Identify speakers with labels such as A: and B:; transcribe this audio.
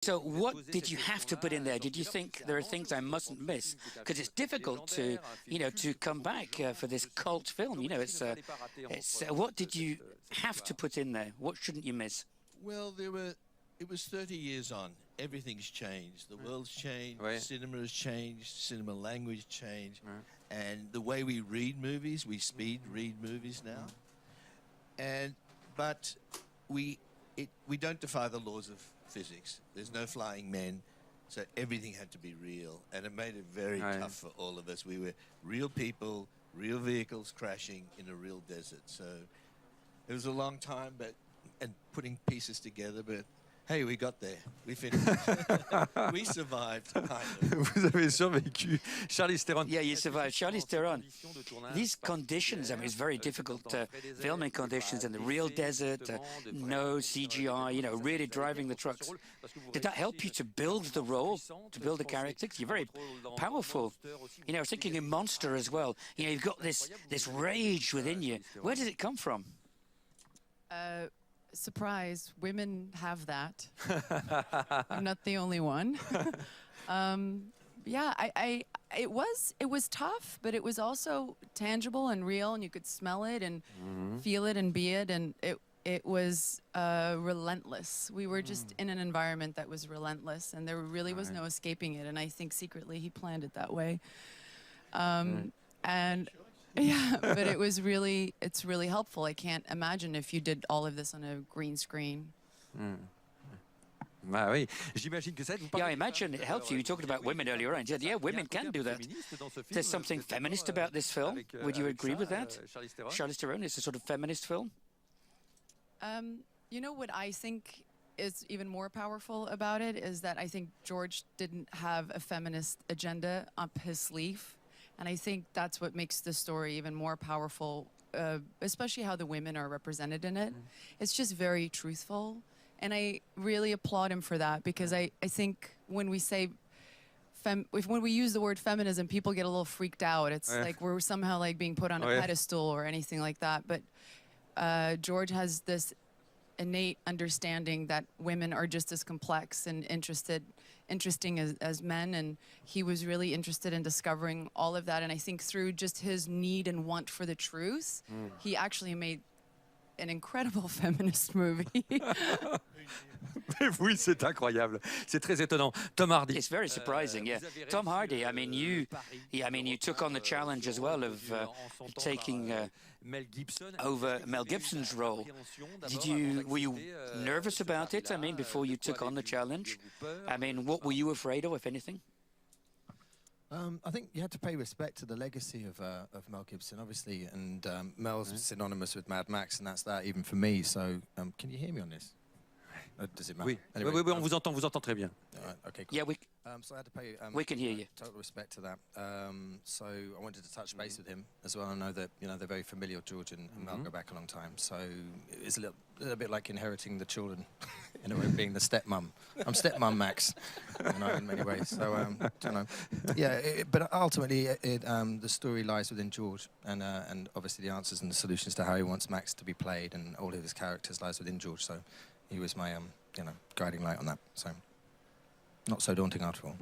A: So what did you have to put in there? Did you think there are things I mustn't miss? Because it's difficult to, to come back for this cult film. What did you have to put in there? What shouldn't you miss?
B: Well, it was 30 years on. Everything's changed. The world's changed. Cinema has changed. Cinema language changed. And the way we read movies, we speed read movies now. But we don't defy the laws of physics. There's no flying men, so everything had to be real, and it made it very tough for all of us. We were real people, real vehicles crashing in a real desert. So it was a long time, and putting pieces together, but hey, we got there. We finished. We survived, kind of.
C: Vous avez survécu. Charlize Theron.
A: Yeah, you survived. Charlize Theron. These conditions, I mean, it's very difficult filming conditions in the real desert, no CGI, really driving the trucks. Did that help you to build the role, to build the characters? You're very powerful. I was thinking in Monster as well. You've got this rage within you. Where did it come from?
D: Surprise, women have that. I'm not the only one. Yeah, it was tough, but it was also tangible and real, and you could smell it and feel it and be it, and it was relentless. We were just in an environment that was relentless, and there really was no escaping it, and I think secretly he planned it that way. And yeah, but it's really helpful. I can't imagine if you did all of this on a green screen.
C: Ah oui, j'imagine que ça aide.
A: Yeah, I imagine it helps you. You talked about women earlier on. Yeah, women can do that. There's something feminist about this film. Would you agree with that? Charlize Theron is a sort of feminist film.
D: You know what I think is even more powerful about it is that I think George didn't have a feminist agenda up his sleeve. And I think that's what makes the story even more powerful, especially how the women are represented in it. It's just very truthful. And I really applaud him for that, because I think when we say, when we use the word feminism, people get a little freaked out. It's like we're somehow like being put on a pedestal or anything like that. But George has this innate understanding that women are just as complex and interesting as men, and he was really interested in discovering all of that. And I think through just his need and want for the truth, he actually made an incredible feminist movie.
C: Oui, c'est incroyable. C'est très étonnant. Tom Hardy.
A: It's very surprising, yeah. Tom Hardy, I mean, you took on the challenge as well of taking over Mel Gibson's role. Were you nervous about it? I mean, before you took on the challenge? I mean, what were you afraid of, if anything?
E: I think you had to pay respect to the legacy of Mel Gibson, obviously, and Mel's synonymous with Mad Max, and that's that even for me. So, can you hear me on this? Does it matter?
C: Oui,
E: anyway,
C: oui, on vous entend très bien.
E: Okay, cool.
A: Yeah,
E: so I had to pay
A: we can hear you.
E: Total respect to that. So I wanted to touch base with him as well. I know that they're very familiar. George and Mel go back a long time, so it's a little bit like inheriting the children, in a way, being the stepmom. I'm stepmom Max, in many ways. So but ultimately, the story lies within George, and obviously the answers and the solutions to how he wants Max to be played, and all of his characters lies within George. So he was my guiding light on that. So not so daunting after all.